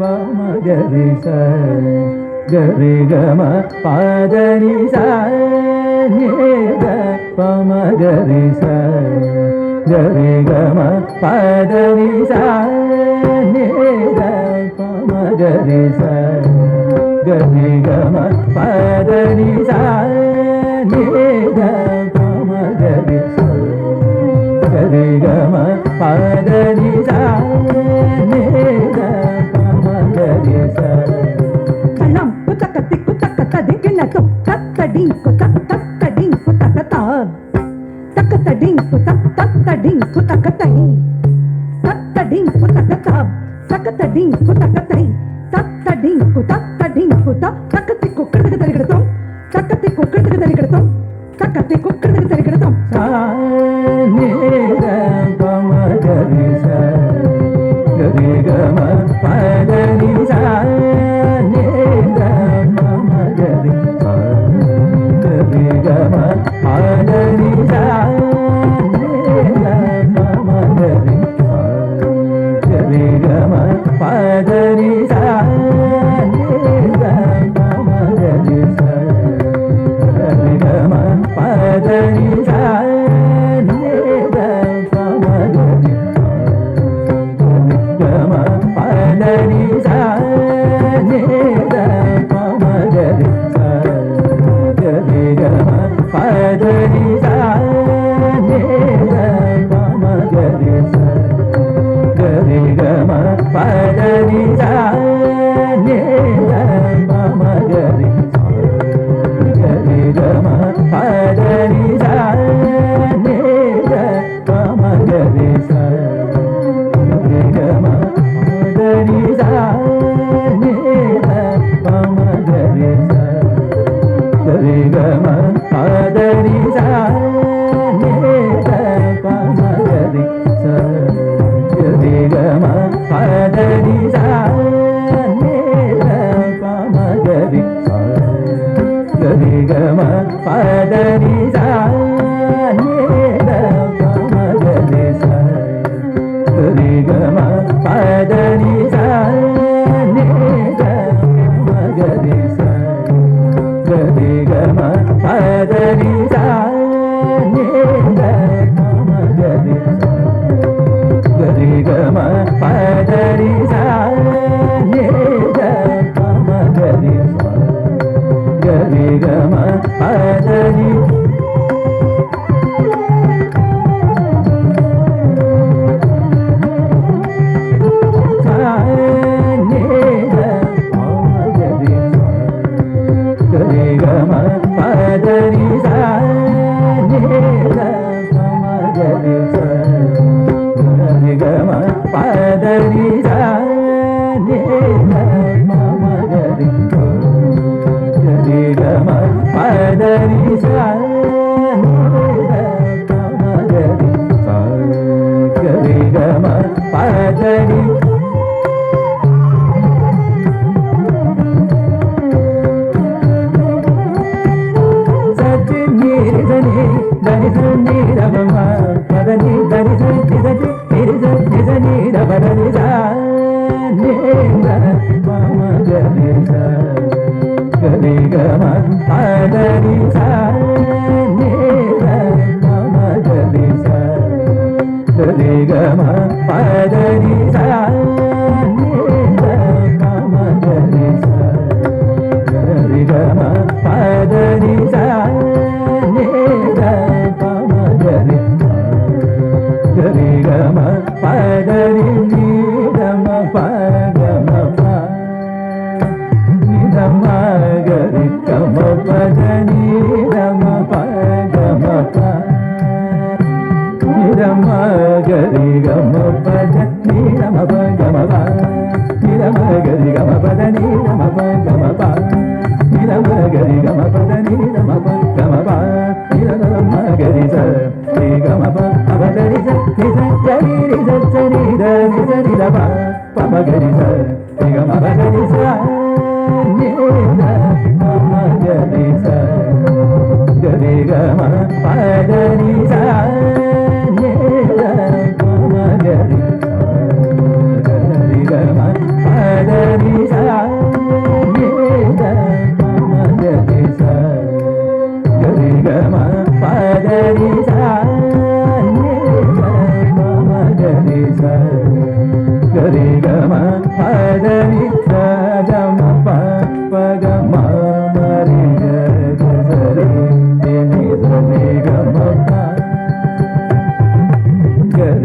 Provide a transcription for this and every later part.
பமகரி ச கரி கம பதனி ச நித பமகரி ச கரி கம பதனி ச நித பமகரி ச கரி கம பதனி ச நித பமகரி ச கரி கம பதனி ச நித பமகரி ச கலம் குத்தக்கத்தி குத்தக்கத்ததி கிண்ணத்தும் தத்தடிங்கு தத்தடிங்கு தத்ததா தக்கத்தடிங்கு தத்தடிங்கு தக்கத்தை தத்தடிங்கு தக்கதா தக்கத்தடிங்கு தக்கத்தை தத்தடிங்கு தக்கத்தி குக்கறதுக்கு தரிக்கிடத்தும் தக்கத்தி குக்கறதுக்கு தரிக்கிடத்தும் தக்கத்தி குக்கறதுக்கு தரிக்கிடத்தும் நித பமகரி ச கரி கம பதனி ச நித பமகரி ச கரி கம பதனி ச நித பமகரி ச கரி கம பதனி ச நித பமகரி ச கரி கம பதனி ச நித பமகரி கம பதனி ச நித பமகரி ச கரி கம பதனி ச நித பமகரி ச கரி கம பதனி ச நித பமகரி ச கரி கம பதனி ச நித பமகரி ச கரி கம பதனி ச நித பமகரி ச கரி கம பதனி ச நித பமகரி ச கரி கம பதனி ச நித பமகரி ச கரி கம பதனி ச நித பமகரி ச கரி கம பதனி ச நித பமகரி ச கரி கம பதனி ச நித பமகரி ச கரி கம பதனி ச நித பமகரி ச கரி கம பதனி கரி கம பதனி ச நித பமகரி ச கரி கம பதனி ச நித பமகரி ச கரி கம பதனி ச நித பமகரி ச கரி கம பதனி దని దని రమ పదని దని దని దని నిద నిద నిద పదని స నిద పమగరి స గరి గమ పదని స నిద పమగరి స గరి గమ పదని స నిద పమగరి స గరి గమ పదని స నిద పమగరి గరి గమ పదని నిదమ పగమ ప నిదమ గరి గమ పదని నిదమ పగమ ప నిదమ గరి గమ పద నిదమ పగమ ప నిదమ గరి గమ పదని నిదమ పగమ ప నిదమ గరి గమ పదని నిదమ పగమ ప నిదమ గరి స రి గమ ప పదని స ని స గరి రి స స ని ద ని స ని ద ప పమగరి స రి గమ పదని స నిద పమగరి స గరి గమ పదని స నిద పమగరి స గరి గమ పదని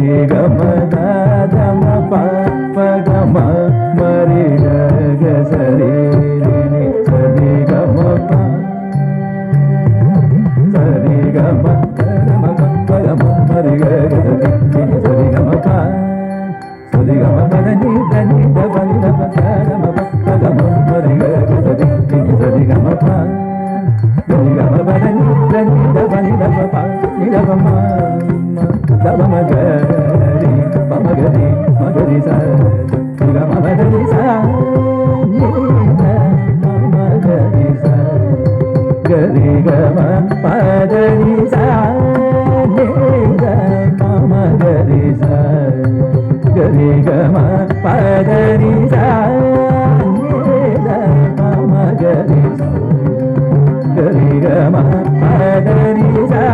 ri ga ma da da ma pa pa ga ma ma ri ga ga sa ri ri ni sa ri ga ma pa sa ri ga ma da da ma pa ga ma ma ri ga ga sa ri ni sa ri ga ma pa sa ri ga ma pa da ni da pa ni da pa da ma pa ga ma ma ri ga ga sa ri ni sa ri ga ma pa da ni ga ma pa da ni da pa ni da pa ni da pa ma da ba ma ga ri pa ma ga ri sa ri ga ma pa da ni sa ni da pa ma ga ri sa ga ri ga ma pa da ni sa ni da pa ma ga ri sa ga ri ga ma pa da ni sa ni da pa ma ga ri sa ga ri ga ma pa da ni sa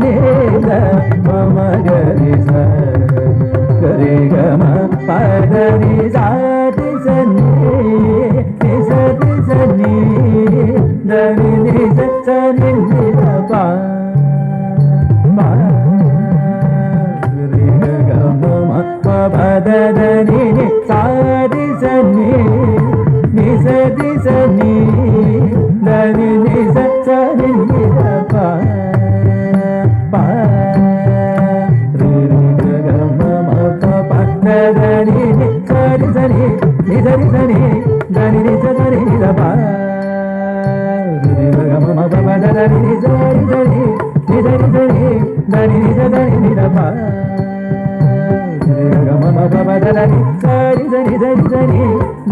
ni da pa ma ga ri sa ga ri ga ma pa da ni sa ti sa ni da ni ni sa ni da pa ma ri ga ma ma pa pa da da ni ni sa ti sa ni da ni ni sa ni da pa pa ri ga ma ma pa pa da da ni ni sa ni da ni ni sa ni da ni ni sa ni da pa ri ga ma ma pa pa da da ni ni sa ni da ni ni da ni sa ni da pa ri ga ma ma pa pa da da ni sa ni da ni da ni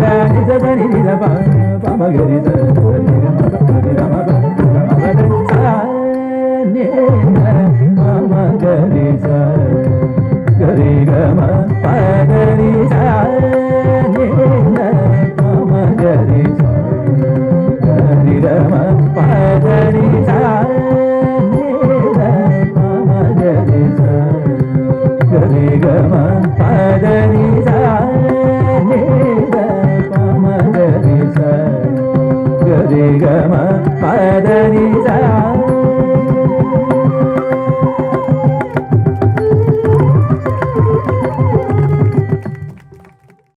da ni sa ni da pa pa ma ga ri sa ri ga ma pa ri ga ma pa da sa ni da pa ma ga ri sa ga ri ga ma pa da ri sa ni da pa ma ga ri sa ga ri ga ma pa da ri sa ni da pa ma ga ri sa ga ri ga ma pa